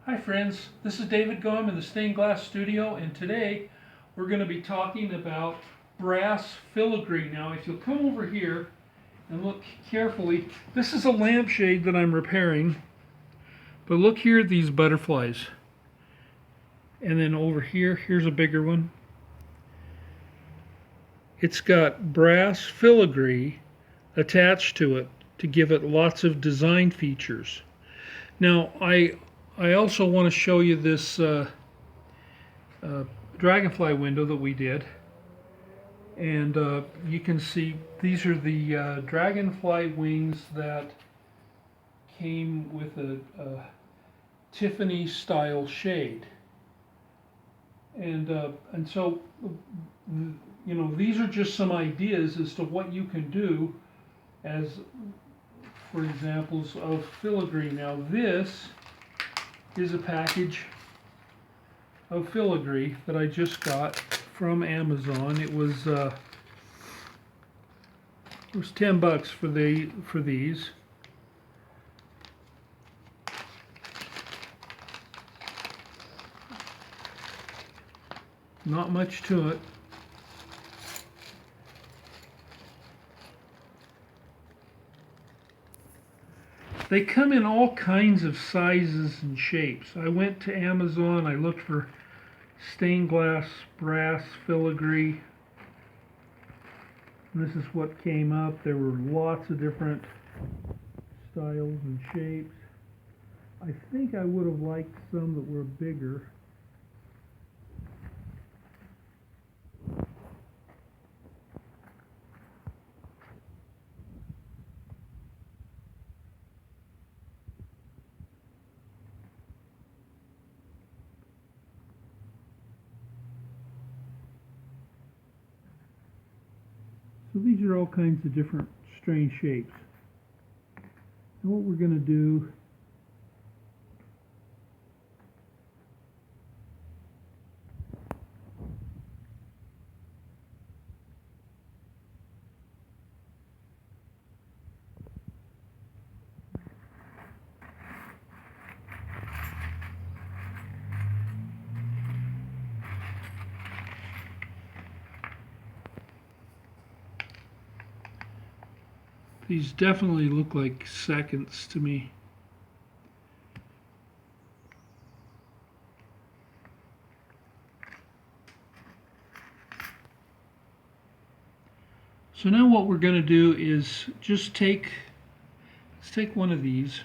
Hi friends, this is David Gomm in the Stained Glass Studio, and today we're going to be talking about brass filigree. Now if you'll come over here and look carefully, this is a lampshade that I'm repairing, but look here at these butterflies. And then over here, here's a bigger one. It's got brass filigree attached to it to give it lots of design features. Now I also want to show you this dragonfly window that we did, and you can see these are the dragonfly wings that came with a Tiffaney style shade, and so you know, these are just some ideas as to what you can do as for examples of filigree. Now this is a package of filigree that I just got from Amazon. It was $10 for these. Not much to it. They come in all kinds of sizes and shapes. I went to Amazon, I looked for stained glass brass filigree. And this is what came up. There were lots of different styles and shapes. I think I would have liked some that were bigger. So these are all kinds of different strange shapes. And what we're going to do these definitely look like seconds to me. So now what we're going to do is just let's take one of these,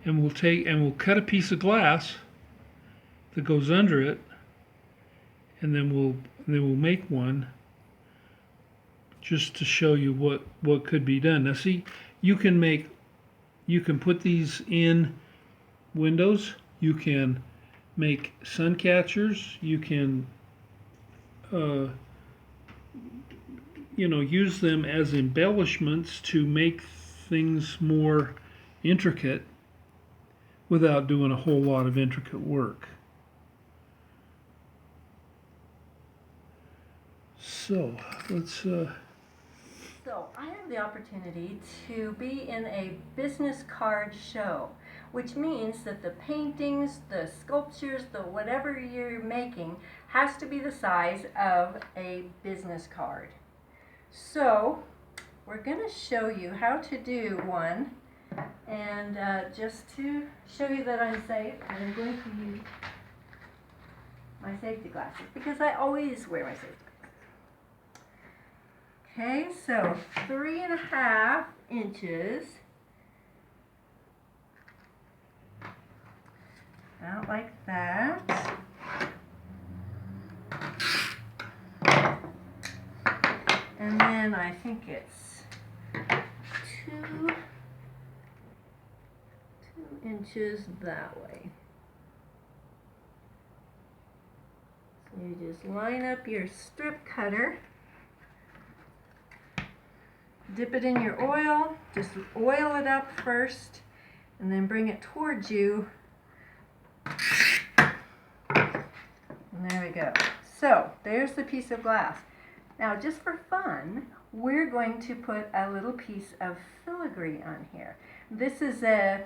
and we'll cut a piece of glass that goes under it, and then we'll make one just to show you what could be done. Now see, you can put these in windows, you can make sun catchers, you can you know, use them as embellishments to make things more intricate without doing a whole lot of intricate work. So let's So I have the opportunity to be in a business card show, which means that the paintings, the sculptures, the whatever you're making has to be the size of a business card. So we're going to show you how to do one, and just to show you that I'm safe, I'm going to use my safety glasses because I always wear my safety glasses. Okay, so 3.5 inches, about like that. And then I think it's 2 inches that way. So you just line up your strip cutter. Dip it in your oil, just oil it up first, and then bring it towards you. And there we go. So there's the piece of glass. Now just for fun, we're going to put a little piece of filigree on here. This is a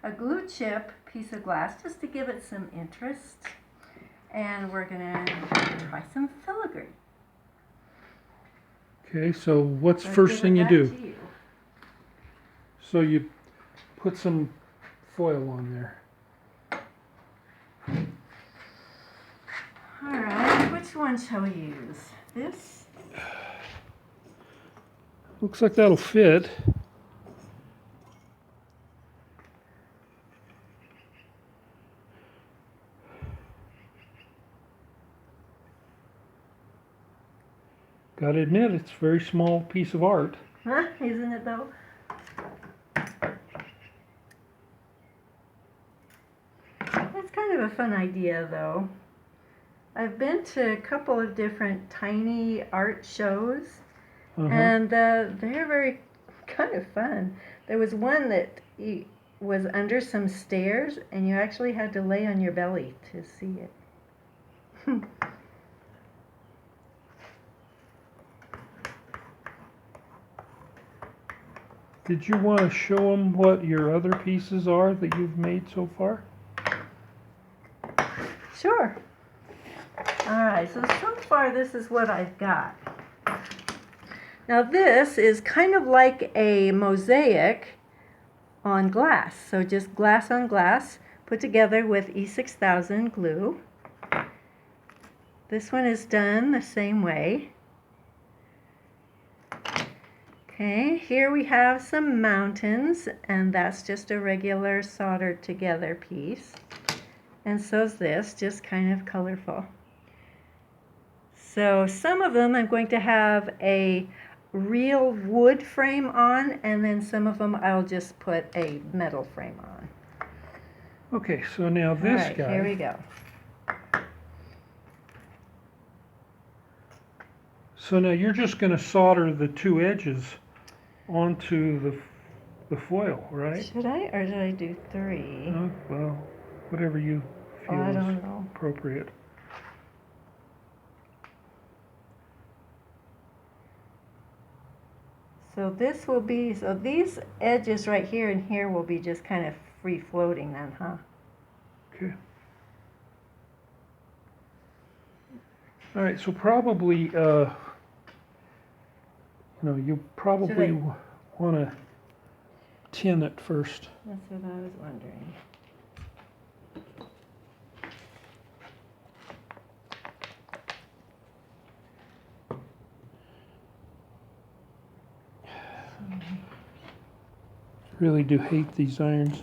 a glue chip piece of glass just to give it some interest. And we're gonna try some filigree. Okay, so what's So first give thing it you back do? to you. So you put some foil on there. Alright, which one shall we use? This? Looks like that'll fit. Gotta admit, it's a very small piece of art. Huh? Isn't it though? That's kind of a fun idea though. I've been to a couple of different tiny art shows, and they're very kind of fun. There was one that was under some stairs, and you actually had to lay on your belly to see it. Did you want to show them what your other pieces are that you've made so far? Sure. Alright, so far this is what I've got. Now this is kind of like a mosaic on glass. So just glass on glass put together with E6000 glue. This one is done the same way. Okay, here we have some mountains, and that's just a regular soldered together piece. And so is this, just kind of colorful. So some of them I'm going to have a real wood frame on, and then some of them I'll just put a metal frame on. Okay, so now this All right, guy. here we go. So now you're just going to solder the two edges onto the foil, right? Should I, or did I do 3? Oh, well, whatever you feel I is don't know. appropriate. So this will be, so these edges right here and here will be just kind of free floating then, huh? Okay. All right, so probably, you probably want to tin it first. That's what I was wondering. Really do hate these irons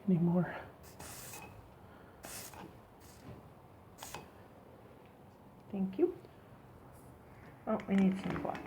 anymore. Thank you. Oh, we need some flux.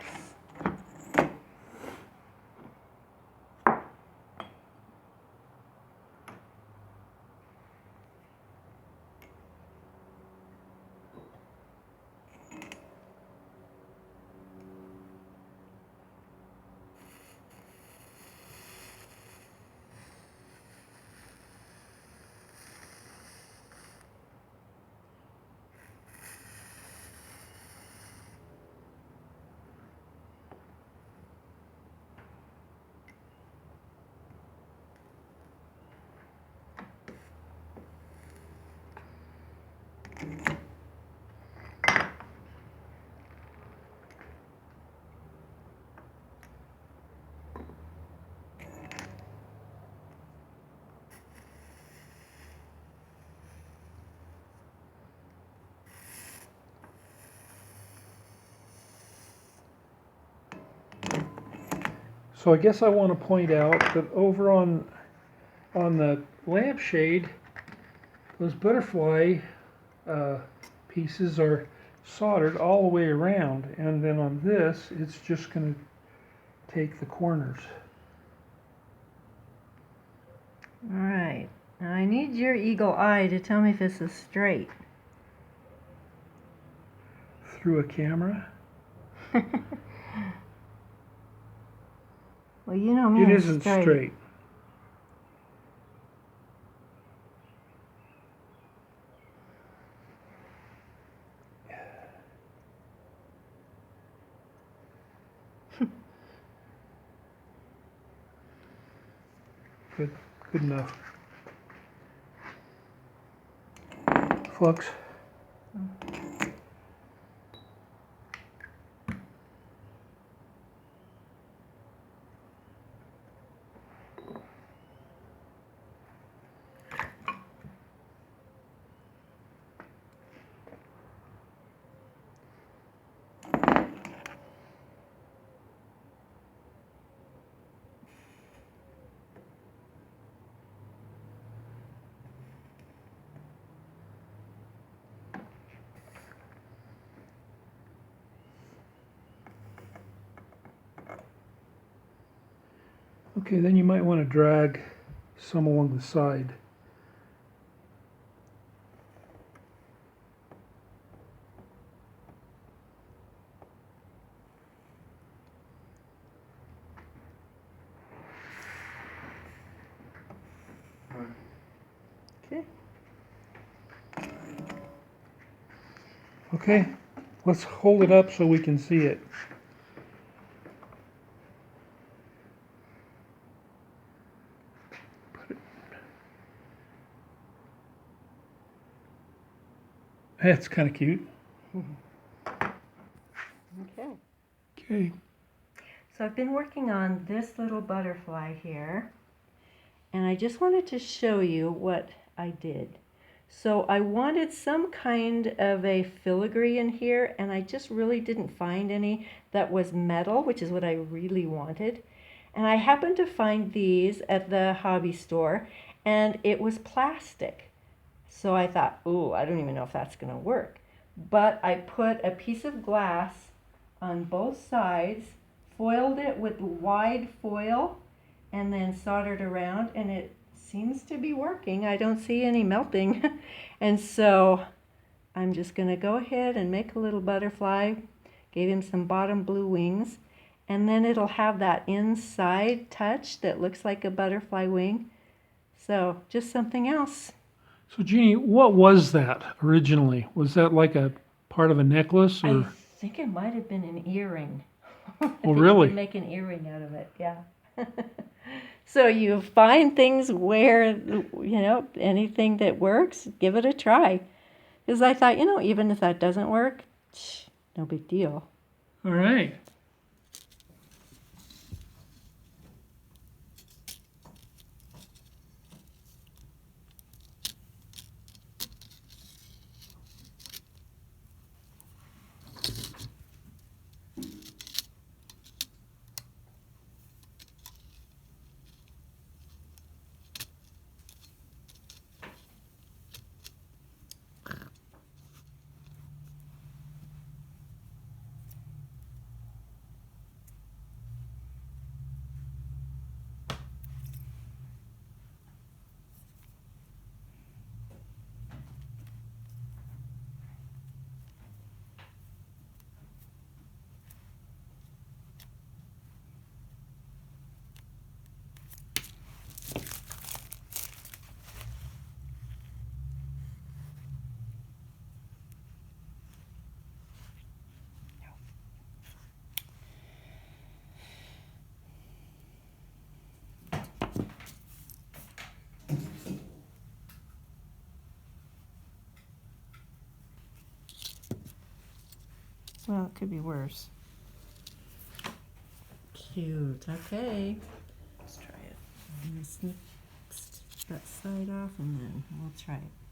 So I guess I want to point out that over on the lampshade, those butterfly pieces are soldered all the way around, and then on this, it's just going to take the corners. All right. Now I need your eagle eye to tell me if this is straight. Through a camera? Well, you know me. It isn't straight. Good, Good enough. Flux. Okay, then you might want to drag some along the side. Okay. Okay, let's hold it up so we can see it. That's kind of cute. Okay. Okay. So I've been working on this little butterfly here, and I just wanted to show you what I did. So I wanted some kind of a filigree in here, and I just really didn't find any that was metal, which is what I really wanted. And I happened to find these at the hobby store, and it was plastic. So I thought, ooh, I don't even know if that's going to work. But I put a piece of glass on both sides, foiled it with wide foil, and then soldered around, and it seems to be working. I don't see any melting. And so I'm just going to go ahead and make a little butterfly. Gave him some bottom blue wings, and then it'll have that inside touch that looks like a butterfly wing. So just something else. So Jeannie, what was that originally? Was that like a part of a necklace, or? I think it might have been an earring. I Oh, think really? you can make an earring out of it, yeah. So you find things where, anything that works, give it a try. Because I thought, even if that doesn't work, no big deal. All right. Well, it could be worse. Cute. Okay. Let's try it. I'm going to snip that side off, and then we'll try it.